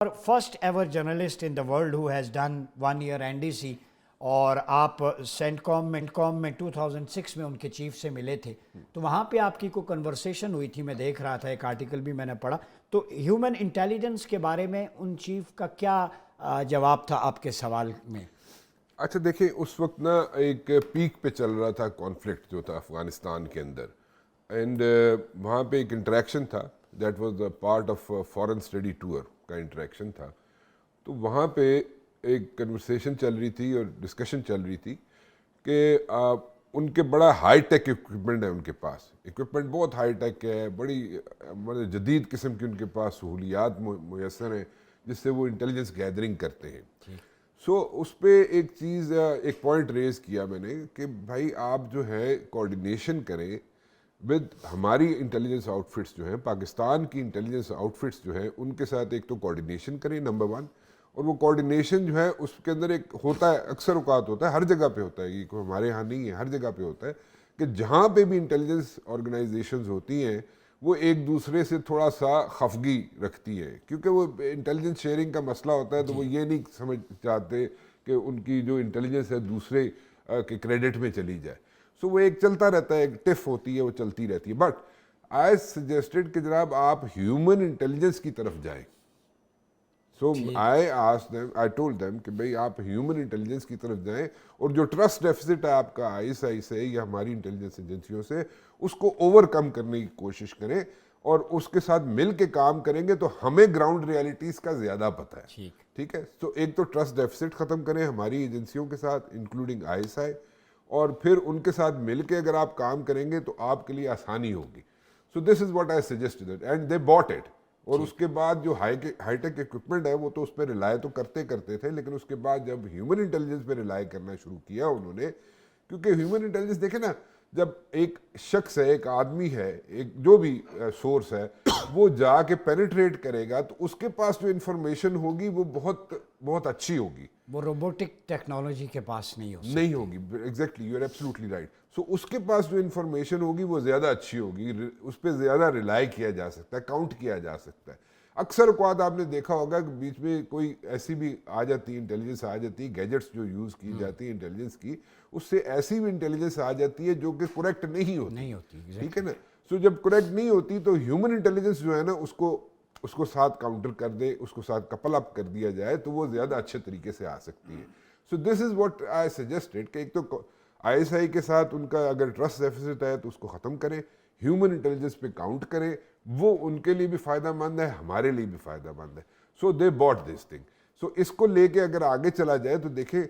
First ever journalist in the world who has done 1 year NDC، اور آپ Saint کام میں 2006 میں ان کے چیف سے ملے تھے، تو وہاں پہ آپ کی کوئی کنورسیشن ہوئی تھی، میں دیکھ رہا تھا، ایک آرٹیکل بھی میں نے پڑھا، تو ہیومن انٹیلیجنس کے بارے میں ان چیف کا کیا جواب تھا آپ کے سوال میں؟ اچھا دیکھیں، اس وقت نا ایک پیک پہ چل رہا تھا کانفلکٹ جو تھا افغانستان کے اندر، اینڈ وہاں پہ ایک انٹریکشن تھا، that was part of foreign study tour کا انٹریکشن تھا. تو وہاں پہ ایک کنورسیشن چل رہی تھی اور ڈسکشن چل رہی تھی کہ ان کے بڑا ہائی ٹیک اکوپمنٹ ہے، ان کے پاس اکوپمنٹ بہت ہائی ٹیک ہے، بڑی جدید قسم کی ان کے پاس سہولیات میسر ہیں جس سے وہ انٹیلیجنس گیدرنگ کرتے ہیں. سو اس پہ ایک چیز، ایک پوائنٹ ریز کیا میں نے کہ بھائی آپ جو ہے کوآرڈینیشن کریں ود ہماری انٹیلیجنس آؤٹ فٹس جو ہیں، پاکستان کی انٹیلیجنس آؤٹ فٹس جو ہیں ان کے ساتھ ایک تو کوآرڈینیشن کریں نمبر 1، اور وہ کوآرڈینیشن جو ہے اس کے اندر ایک ہوتا ہے، اکثر اوقات ہوتا ہے، ہر جگہ پہ ہوتا ہے، یہ کوئی ہمارے یہاں نہیں ہے، ہر جگہ پہ ہوتا ہے کہ جہاں پہ بھی انٹیلیجنس آرگنائزیشنز ہوتی ہیں وہ ایک دوسرے سے تھوڑا سا خفگی رکھتی ہیں، کیونکہ وہ انٹیلیجنس شیئرنگ کا مسئلہ ہوتا ہے، تو وہ یہ نہیں سمجھ چاہتے کہ ان کی جو انٹیلیجنس ہے دوسرے کے کریڈٹ میں چلی جائے. سو وہ ایک چلتا رہتا ہے، ایک ٹف ہوتی ہے، وہ چلتی رہتی ہے. بٹ آئی سجیسٹڈ کہ جناب آپ ہیومن انٹیلیجنس کی طرف جائیں. سو I told them کہ بھئی آپ ہیومن انٹیلیجنس کی طرف جائیں، اور جو ٹرسٹ ڈیفیسٹ ہے آپ کا ISI سے یا ہماری انٹیلیجنس ایجنسیوں سے، اس کو اوور کم کرنے کی کوشش کریں، اور اس کے ساتھ مل کے کام کریں گے تو ہمیں گراؤنڈ ریالٹیز کا زیادہ پتہ ہے. ٹھیک ہے، تو ایک تو ٹرسٹ ڈیفیسٹ ختم کریں ہماری ایجنسیوں کے ساتھ انکلوڈنگ ISI، اور پھر ان کے ساتھ مل کے اگر آپ کام کریں گے تو آپ کے لیے آسانی ہوگی. So this is what I suggested and they bought it. اور اس کے بعد جو ہائی ٹیک اکوپمنٹ ہے وہ تو اس پہ ریلائی تو کرتے تھے، لیکن اس کے بعد جب ہیومن انٹیلیجنس پہ ریلائی کرنا شروع کیا انہوں نے، کیونکہ ہیومن انٹیلیجنس دیکھیں نا، جب ایک شخص ہے، ایک آدمی ہے، ایک جو بھی سورس ہے، وہ جا کے پینیٹریٹ کرے گا تو اس کے پاس جو انفارمیشن ہوگی وہ بہت بہت اچھی ہوگی، وہ روبوٹک ٹیکنالوجی کے پاس نہیں ہوگی. Exactly, you are absolutely right. So اس کے پاس جو انفارمیشن ہوگی وہ زیادہ اچھی ہوگی، اس پہ زیادہ ریلائی کیا جا سکتا ہے، کاؤنٹ کیا جا سکتا ہے. اکثر اوقات آپ نے دیکھا ہوگا کہ بیچ میں کوئی ایسی بھی آ جاتی انٹیلیجنس آ جاتی، گیجٹس جو یوز کی جاتی ہیں انٹیلیجنس کی، اس سے ایسی بھی انٹیلیجنس آ جاتی ہے جو کہ کریکٹ نہیں ہوتی. ٹھیک ہے نا. سو جب کریکٹ نہیں ہوتی تو ہیومن انٹیلیجنس جو ہے نا اس کو ساتھ کاؤنٹر کر دے، اس کو ساتھ کپل اپ کر دیا جائے تو وہ زیادہ اچھے طریقے سے آ سکتی ہے. سو this is what I suggested کہ ایک تو ISI کے ساتھ ان کا اگر ٹرسٹ ڈیفیسٹ ہے تو اس کو ختم کریں، ہیومن انٹیلیجنس پہ کاؤنٹ کریں، وہ ان کے لیے بھی فائدہ مند ہے، ہمارے لیے بھی فائدہ مند ہے. سو دے باٹ دس تھنگ. سو اس کو لے کے اگر آگے چلا جائے تو دیکھیں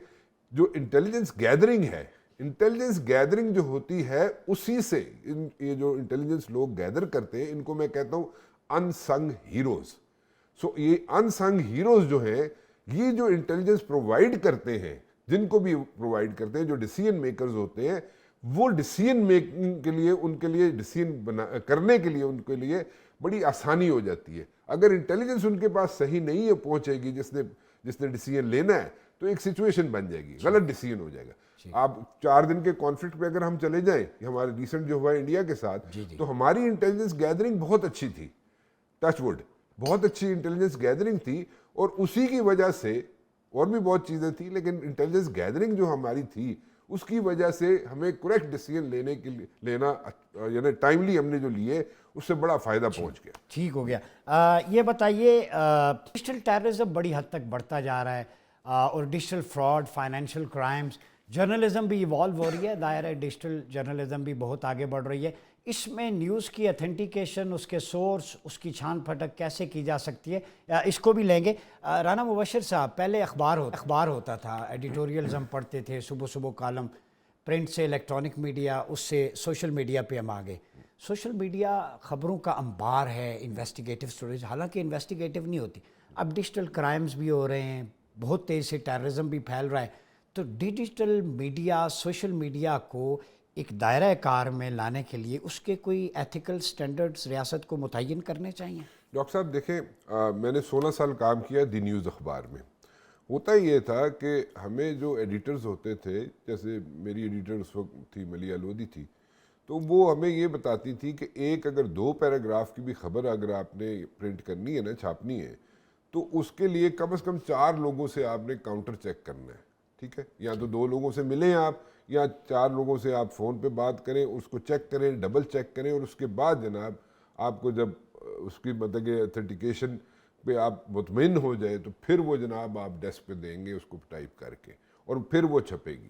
جو انٹیلیجنس گیدرنگ ہے، انٹیلیجنس گیدرنگ جو ہوتی ہے اسی سے یہ جو انٹیلیجنس لوگ گیدر کرتے ہیں ان کو میں کہتا ہوں ان سنگ ہیروز. سو یہ ان سنگ ہیروز جو ہیں، یہ جو انٹیلیجنس پرووائڈ کرتے ہیں، جن کو بھی پرووائڈ کرتے ہیں، جو ڈیسیژن میکرز ہوتے ہیں، وہ ڈیسیژن میکنگ کے لیے ان کے لیے ڈیسیژن کرنے کے لیے ان کے لیے بڑی آسانی ہو جاتی ہے. اگر انٹیلیجنس ان کے پاس صحیح نہیں ہے پہنچے گی جس نے ڈیسیژن لینا ہے تو ایک سچویشن بن جائے گی، غلط ڈیسیژن ہو جائے گا. آپ 4 دن کے کانفلکٹ پہ اگر ہم چلے جائیں، ہمارے ریسنٹ جو ہوا انڈیا کے ساتھ، تو ہماری انٹیلیجنس گیدرنگ بہت اچھی تھی، ٹچ وڈ بہت اچھی انٹیلیجنس گیدرنگ تھی، اور اسی کی وجہ سے اور بھی بہت چیزیں تھیں، لیکن انٹیلیجنس گیدرنگ جو ہماری تھی اس کی وجہ سے ہمیں کریکٹ ڈیسیژن لینا یعنی ٹائملی ہم نے جو لیے اس سے بڑا فائدہ پہنچ گیا. ٹھیک ہو گیا. یہ بتائیے، ڈیجیٹل ٹیررزم بڑی حد تک بڑھتا جا رہا ہے، اور digital fraud, financial crimes, journalism بھی ایوالو ہو رہی ہے، دائرہ ڈیجیٹل جرنلزم بھی بہت آگے بڑھ رہی ہے. اس میں نیوز کی اتھینٹیکیشن، اس کے سورس، اس کی چھان پھٹک کیسے کی جا سکتی ہے، اس کو بھی لیں گے. رانا مبشر صاحب، پہلے اخبار ہوتا تھا، ایڈیٹوریلز ہم پڑھتے تھے، صبح کالم، پرنٹ سے الیکٹرانک میڈیا، اس سے سوشل میڈیا پہ ہم آگے. سوشل میڈیا خبروں کا انبار ہے، انویسٹیگیٹو سٹوریز، حالانکہ انویسٹیگیٹو نہیں ہوتی. اب ڈیجیٹل کرائمز بھی ہو رہے ہیں، بہت تیز سے ٹیررزم بھی پھیل رہا ہے. تو ڈیجیٹل میڈیا، سوشل میڈیا کو ایک دائرہ کار میں لانے کے لیے اس کے کوئی ایتھیکل سٹینڈرڈز ریاست کو متعین کرنے چاہیے؟ ڈاکٹر صاحب دیکھیں، میں نے 16 سال کام کیا دی نیوز اخبار میں. ہوتا یہ تھا کہ ہمیں جو ایڈیٹرز ہوتے تھے، جیسے میری ایڈیٹر اس وقت تھی ملیہ لودھی تھی، تو وہ ہمیں یہ بتاتی تھی کہ ایک اگر 2 پیراگراف کی بھی خبر اگر آپ نے پرنٹ کرنی ہے نا، چھاپنی ہے، تو اس کے لیے کم از کم 4 لوگوں سے آپ نے کاؤنٹر چیک کرنا ہے، ٹھیک ہے، یا تو 2 لوگوں سے ملیں آپ، یا 4 لوگوں سے آپ فون پہ بات کریں، اس کو چیک کریں، ڈبل چیک کریں، اور اس کے بعد جناب آپ کو جب اس کی مطلب کہ اتھینٹیکیشن پہ آپ مطمئن ہو جائے تو پھر وہ جناب آپ ڈیسک پہ دیں گے اس کو ٹائپ کر کے، اور پھر وہ چھپے گی۔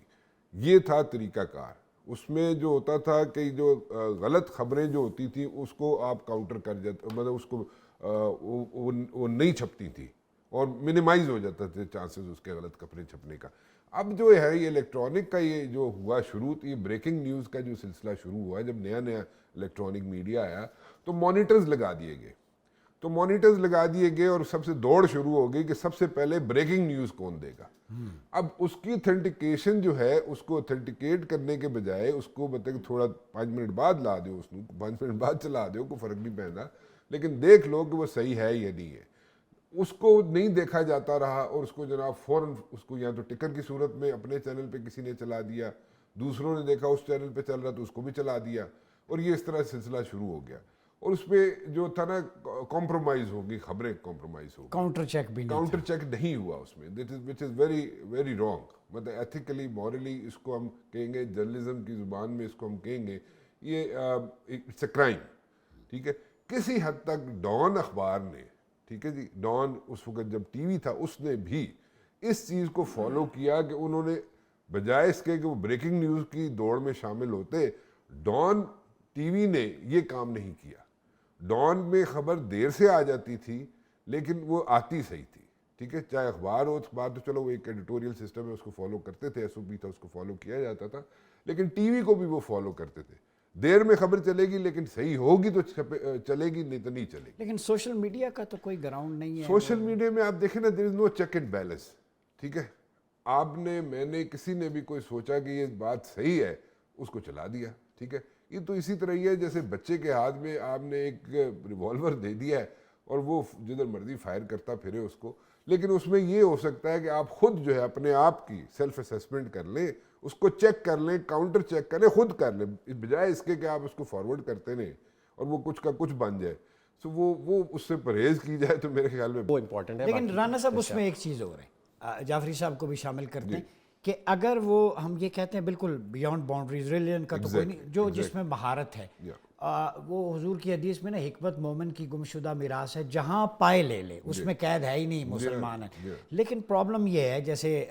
یہ تھا طریقہ کار۔ اس میں جو ہوتا تھا کہ جو غلط خبریں جو ہوتی تھیں اس کو آپ کاؤنٹر کر جاتے، مطلب اس کو وہ نہیں چھپتی تھی اور منیمائز ہو جاتا تھے چانسز اس کے غلط خبریں چھپنے کا۔ اب جو ہے یہ الیکٹرانک کا یہ جو ہوا شروع، یہ بریکنگ نیوز کا جو سلسلہ شروع ہوا، جب نیا نیا الیکٹرانک میڈیا آیا تو مانیٹرز لگا دیے گئے، اور سب سے دوڑ شروع ہو گئی کہ سب سے پہلے بریکنگ نیوز کون دے گا۔ اب اس کی اتھینٹیکیشن جو ہے، اس کو اتھینٹیکیٹ کرنے کے بجائے اس کو مطلب تھوڑا 5 منٹ بعد لا دو، اس 5 منٹ بعد چلا دو، کوئی فرق نہیں پڑتا، لیکن دیکھ لو کہ وہ صحیح ہے یا نہیں ہے۔ اس کو نہیں دیکھا جاتا رہا، اور اس کو جناب فوراً اس کو یا تو ٹکر کی صورت میں اپنے چینل پہ کسی نے چلا دیا، دوسروں نے دیکھا اس چینل پہ چل رہا تو اس کو بھی چلا دیا، اور یہ اس طرح سلسلہ شروع ہو گیا۔ اور اس پہ جو تھا نا کمپرومائز ہوگی، خبریں کمپرومائز ہوگی، کاؤنٹر چیک بھی نہیں کاؤنٹر چیک نہیں ہوا اس میں، وچ از ویری ویری رانگ۔ مطلب ایتھیکلی مورلی اس کو ہم کہیں گے، جرنلزم کی زبان میں اس کو ہم کہیں گے، یہ اٹس اے کرائم، ٹھیک ہے۔ کسی حد تک ڈان اخبار نے، ٹھیک ہے جی، ڈان اس وقت جب ٹی وی تھا اس نے بھی اس چیز کو فالو کیا کہ انہوں نے بجائے اس کے کہ وہ بریکنگ نیوز کی دوڑ میں شامل ہوتے، ڈان ٹی وی نے یہ کام نہیں کیا۔ ڈان میں خبر دیر سے آ جاتی تھی لیکن وہ آتی صحیح تھی، ٹھیک ہے، چاہے اخبار ہو، اخبار تو چلو وہ ایک ایڈیٹوریل سسٹم ہے، اس کو فالو کرتے تھے، ایس او پی تھا، اس کو فالو کیا جاتا تھا، لیکن ٹی وی کو بھی وہ فالو کرتے تھے۔ دیر میں خبر چلے گی لیکن صحیح ہوگی تو چلے گی، نہیں تو نہیں چلے گی۔ لیکن سوشل میڈیا کا تو کوئی گراؤنڈ نہیں ہے۔ سوشل میڈیا میں آپ دیکھیں نا، دیر از نو چیک اینڈ بیلنس، ٹھیک ہے، آپ نے، میں نے، کسی نے بھی کوئی سوچا کہ یہ بات صحیح ہے، اس کو چلا دیا، ٹھیک ہے۔ یہ تو اسی طرح ہی ہے جیسے بچے کے ہاتھ میں آپ نے ایک ریوالور دے دیا ہے اور وہ جدھر مرضی فائر کرتا پھرے اس کو، لیکن اس میں یہ ہو سکتا ہے کہ آپ خود جو ہے اپنے آپ کی سیلف اسیسمنٹ کر لیں، اس کو چیک کر لیں، کاؤنٹر چیک کریں، خود کر لیں، بجائے اس کے کہ آپ اس کو فارورڈ کرتے رہیں اور وہ کچھ کا کچھ بن جائے۔ سو وہ اس سے پرہیز کی جائے تو میرے خیال میں وہ امپورٹنٹ ہے۔ لیکن رانا صاحب اس میں ایک چیز اور ہے، جعفری صاحب کو بھی شامل کرتے ہیں کہ اگر وہ ہم یہ کہتے ہیں بالکل بیانڈ باؤنڈریز، ریلیجن کا تو کوئی نہیں، جو جس میں مہارت ہے، وہ حضور کی حدیث میں نا، حکمت مومن کی گمشدہ میراث ہے، جہاں پائے لے لے، اس میں قید ہے ہی نہیں، مسلمان ہے۔ لیکن پرابلم یہ ہے، جیسے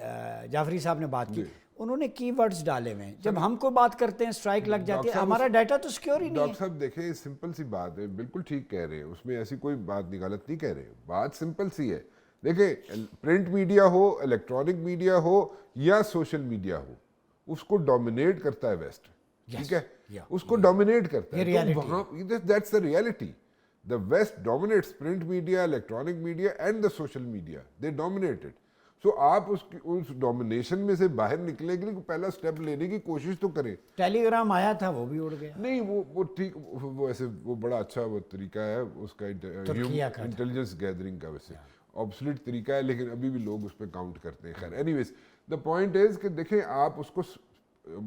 جعفری صاحب نے بات کی، انہوں نے کی ورڈز ڈالے ہوئے ہیں، جب ہم کو بات کرتے ہیں اسٹرائک لگ جاتی ہے، ہمارا ڈیٹا تو سیکیور ہی نہیں ہے۔ ڈاکٹر صاحب دیکھیں، سمپل سی بات ہے، بالکل ٹھیک کہہ رہے ہیں، اس میں ایسی کوئی بات نہیں، غلط نہیں کہہ رہے ہیں، بات سمپل سی ہے۔ دیکھیں، پرنٹ میڈیا ہو، الیکٹرانک میڈیا ہو یا سوشل میڈیا ہو، اس کو ڈومینیٹ کرتا ہے ویسٹ، ٹھیک ہے، اس کو ڈومینیٹ کرتا ہے، that's the reality. The west dominates print media, electronic media and the social media, they dominated. So آپ اس ڈومینیشن میں سے باہر نکلنے کے لیے پہلا سٹیپ لینے کی کوشش تو کریں۔ ٹیلی گرام آیا تھا، وہ بھی اڑ گیا۔ نہیں، وہ ٹھیک، وہ ایسے وہ بڑا اچھا وہ طریقہ ہے اس کا، انٹیلیجنس گیدرنگ کا، ویسے آبسلیٹ طریقہ ہے، لیکن ابھی بھی لوگ اس پہ کاؤنٹ کرتے ہیں۔ خیر، any ways the point is کہ دیکھیں، آپ اس کو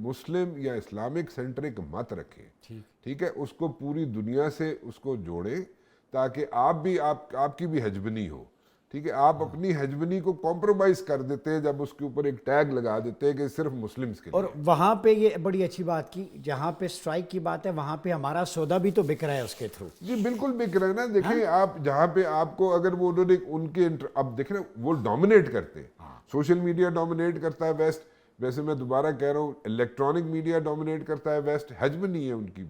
مسلم یا اسلامک سینٹرک مت رکھیں، ٹھیک ہے، اس کو پوری دنیا سے اس کو جوڑیں تاکہ آپ کی بھی ہجبنی ہو، ٹھیک ہے۔ آپ اپنی ہجبنی کو کمپرومائز کر دیتے ہیں جب اس کے اوپر ایک ٹیگ لگا دیتے ہیں کہ صرف مسلمز کے لیے۔ اور وہاں پہ یہ بڑی اچھی بات کی، جہاں پہ اسٹرائک کی بات ہے وہاں پہ ہمارا سودا بھی تو بک رہا ہے اس کے تھرو۔ جی بالکل بک رہا ہے نا۔ دیکھیں، آپ جہاں پہ آپ کو اگر وہ انہوں نے ان کے اب دیکھ رہے ہیں، وہ ڈومینیٹ کرتے ہیں، سوشل میڈیا ڈومینیٹ کرتا ہے ویسٹ، ویسے میں دوبارہ کہہ رہا ہوں، الیکٹرانک میڈیا ڈومینیٹ کرتا ہے ویسٹ، ہجمنی ہے ان کی،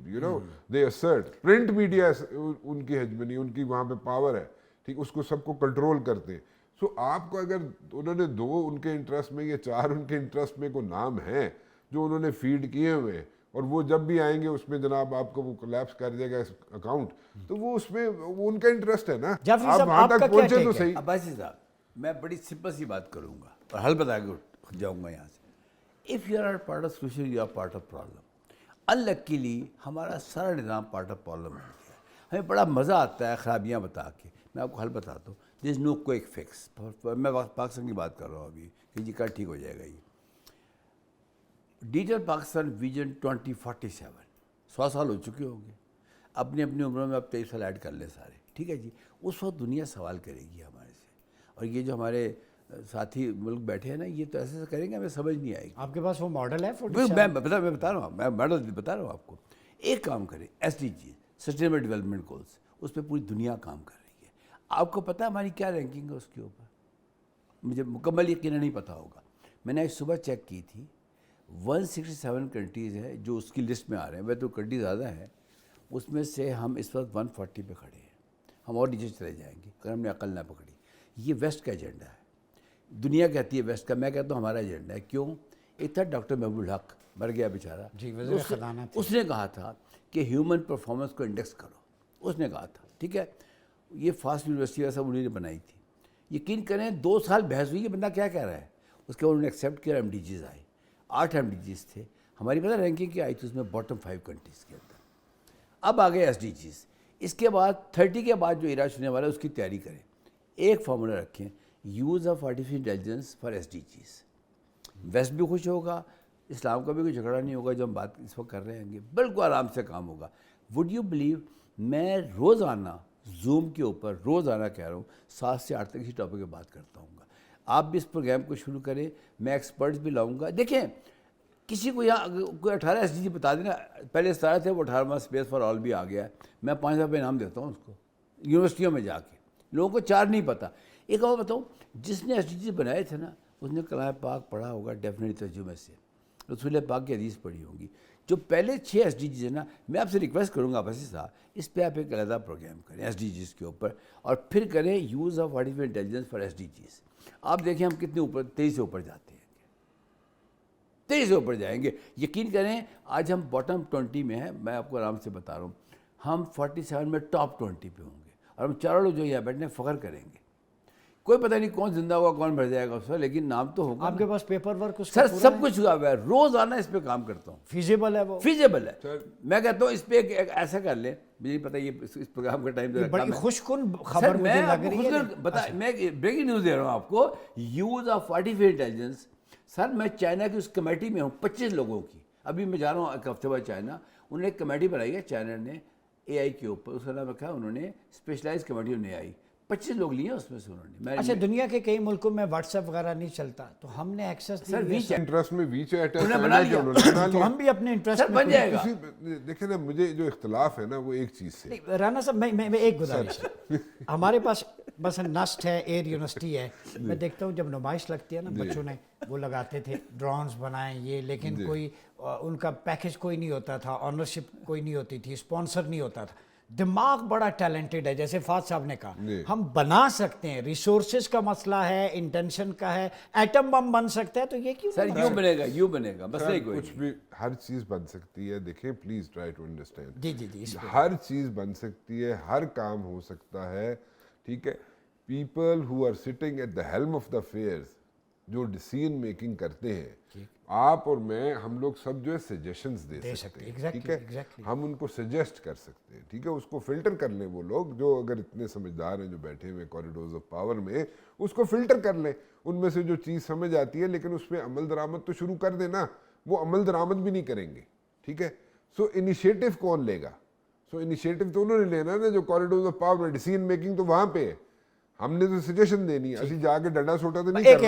دے اسرٹ۔ پرنٹ میڈیا ان کی ہجمنی، ان کی وہاں پہ پاور ہے، ٹھیک، اس کو سب کو کنٹرول کرتے ہیں۔ سو آپ کو اگر انہوں نے 2 ان کے انٹرسٹ میں یا 4 ان کے انٹرسٹ میں کو نام ہیں جو انہوں نے فیڈ کیے ہوئے ہیں، اور وہ جب بھی آئیں گے اس میں جناب آپ کو وہ کولیپس کر دے گا اکاؤنٹ، تو وہ اس میں وہ ان کا انٹرسٹ ہے نا، آپ وہاں تک پہنچے تو صحیح۔ عباسی صاحب، میں بڑی سمپل سی بات کروں گا اور حل بتا کے جاؤں گا یہاں سے۔ If you are part of solution, you are part of problem. Unluckily ہمارا سارا نظام پارٹ آف پرابلم ہے۔ ہمیں بڑا مزہ آتا ہے خرابیاں بتا کے۔ میں آپ کو حل بتاتا ہوں، دیر از نو کوئک فکس۔ میں پاکستان کی بات کر رہا ہوں ابھی کہ جی کل ٹھیک ہو جائے گا۔ یہ ڈیجیٹل پاکستان ویژن 2047 100 سال ہو چکے ہوں گے، اپنی اپنی عمروں میں اب 23 سال ایڈ کر لیں سارے، ٹھیک ہے جی۔ اس وقت دنیا سوال کرے گی ہمارے سے اور یہ جو ہمارے ساتھی ملک بیٹھے ہیں نا یہ تو ایسے کریں گے ہمیں سمجھ نہیں آئے گی. آپ کے پاس وہ ماڈل ہے میں بتا رہا ہوں, میں ماڈل بتا رہا ہوں آپ کو. ایک کام کریں, SDG سسٹینیبل ڈیولپمنٹ گولس, اس پہ پوری دنیا کام کر رہی ہے. آپ کو پتہ ہے ہماری کیا رینکنگ ہے اس کے اوپر؟ مجھے مکمل یقین نہیں پتہ ہوگا. میں نے آج صبح چیک کی تھی, 167 کنٹریز ہے جو اس کی لسٹ میں آ رہے ہیں. وہ تو کنٹری زیادہ ہے, اس میں سے ہم اس وقت 140 پہ کھڑے ہیں. ہم اور نیچے چلے جائیں گے اگر ہم نے عقل نہ پکڑی. یہ ویسٹ کا ایجنڈا ہے, دنیا کہتی ہے ویسٹ کا, میں کہتا ہوں ہمارا ایجنڈا ہے. کیوں؟ ایک تھا ڈاکٹر محبوب الحق, مر گیا بیچارہ, جی وزیر خزانہ تھے. اس نے کہا تھا کہ ہیومن پرفارمنس کو انڈیکس کرو. اس نے کہا تھا, ٹھیک ہے. یہ فاسٹ یونیورسٹی ویسا انہوں نے بنائی تھی. یقین کریں 2 سال بحث ہوئی کہ بندہ کیا کہہ رہا ہے. اس کے بعد انہوں نے ایکسیپٹ کیا, MDGs آئے. 8 MDGs تھے. ہماری پتہ رینکنگ کیا آئی تھی اس میں باٹم 5 کنٹریز کے اندر. اب آ گئے SDGs. اس کے بعد 30 کے بعد جو ایرا چلنے والا ہے اس کی تیاری کریں. ایک فارمولا رکھیں, use of artificial intelligence for SDGs. West بھی خوش ہوگا, اسلام کا بھی کوئی جھگڑا نہیں ہوگا. جو ہم بات اس وقت کر رہے ہیں بالکل آرام سے کام ہوگا. وڈ یو بلیو, میں روزانہ زوم کے اوپر, روزانہ کہہ رہا ہوں 7 سے 8 تک اسی ٹاپک پہ بات کرتا ہوں گا. آپ بھی اس پروگرام کو شروع کریں, میں ایکسپرٹس بھی لاؤں گا. دیکھیں کسی کو یہاں کوئی 18 SDG بتا دینا, پہلے 17 تھے, وہ 18واں اسپیس فار آل بھی آ گیا ہے. میں 5 روپے انعام دیتا ہوں اس کو یونیورسٹیوں میں جا کے. لوگوں کو 4 نہیں پتہ. ایک اور بتاؤں, جس نے SDG بنائے تھے نا اس نے کلام پاک پڑھا ہوگا ڈیفینیٹلی ترجمے سے, رسول پاک کی حدیث پڑھی ہوگی. جو پہلے 6 SDGs ہیں نا, میں آپ سے ریکویسٹ کروں گا بسی صاحب, اس پہ آپ ایک علیحدہ پروگرام کریں SDGs کے اوپر, اور پھر کریں use of artificial intelligence for SDGs. آپ دیکھیں ہم کتنے اوپر, 23 سے اوپر جاتے ہیں, 23 سے اوپر جائیں گے. یقین کریں آج ہم باٹم 20 میں ہیں. میں آپ کو آرام سے بتا رہا ہوں, ہم 47 میں ٹاپ 20 پہ ہوں گے. اور ہم چاروں لوگ جو یہاں بیٹھنے فخر کریں گے. کوئی پتہ نہیں کون زندہ ہوگا کون مر جائے گا اس پر, لیکن نام تو ہوگا. آپ کے پاس پیپر ورک اس سر سب کچھ ہوا ہوا ہے, روزانہ اس پہ کام کرتا ہوں. فیزیبل ہے وہ, فیزیبل ہے. میں کہتا ہوں اس پہ ایک ایسا کر لیں, مجھے پتہ یہ اس پروگرام کا ٹائم بڑی خوش کن خبر مجھے لگ رہی ہے. میں بریکنگ نیوز دے رہا ہوں آپ کو, یوز آف آرٹیفیشل انٹیلیجنس. سر میں چائنا کی اس کمیٹی میں ہوں, 25 لوگوں کی. ابھی میں جا رہا ہوں ایک ہفتے بعد چائنا. انہوں نے ایک کمیٹی بنائی ہے چائنا نے AI کے اوپر, اس کا نام رکھا ہے انہوں نے اسپیشلائز کمیٹی. انہوں نے AI 25 لوگ لیے اس میں سے انہوں نے. اچھا, دنیا کے کئی ملکوں میں واٹس ایپ وغیرہ نہیں چلتا, تو ہم نے ایکسیس سر انٹرسٹ میں وی چیٹ انہوں نے بنا لیا, تو ہم بھی اپنے انٹرسٹ بن جائے گا. دیکھیں نا, مجھے جو اختلاف ہے نا وہ ایک چیز سے. رانا صاحب میں ایک گزارش ہے, ہمارے پاس بس نسٹ ہے, ایئر یونیورسٹی ہے. میں دیکھتا ہوں جب نمائش لگتی ہے نا, بچوں نے وہ لگاتے تھے ڈرونز بنائیں یہ, لیکن کوئی ان کا پیکج کوئی نہیں ہوتا تھا, آنرشپ کوئی نہیں ہوتی تھی, اسپانسر نہیں ہوتا تھا. دماغ بڑا ٹیلنٹڈ ہے, جیسے فات صاحب نے کہا, ہم بنا سکتے ہیں. ریسورسز کا مسئلہ ہے, انٹینشن کا ہے, ایٹم بم بن سکتا ہے, تو یہ کیوں سر یوں بنے گا, یوں بنے گا, بس نہیں کوئی کچھ بھی, ہر چیز بن سکتی ہے. دیکھیں پلیز ٹرائی ٹو انڈرسٹینڈ. جی جی جی, ہر چیز بن سکتی ہے, ہر کام ہو سکتا ہے, ٹھیک ہے. People who are sitting at the helm of the affairs, جو ڈیسیژن میکنگ کرتے ہیں, آپ اور میں, ہم لوگ سب جو ہے سجیشنز دے سکتے ہیں, ٹھیک ہے. ہم ان کو سجیسٹ کر سکتے ہیں, ٹھیک ہے. اس کو فلٹر کر لیں وہ لوگ جو اگر اتنے سمجھدار ہیں جو بیٹھے ہوئے کوریڈورز آف پاور میں, اس کو فلٹر کر لیں. ان میں سے جو چیز سمجھ آتی ہے, لیکن اس پہ عمل درآمد تو شروع کر دینا. وہ عمل درآمد بھی نہیں کریں گے, ٹھیک ہے. سو انیشیٹو کون لے گا؟ سو انیشیٹو تو انہوں نے لینا نا جو کوریڈورز آف پاور میں ڈیسیژن میکنگ تو وہاں پہ ہے. ہم نے تو سجیشن دینی ہے, اسی جا کے ڈنڈا سوٹا تو نہیں کرنا.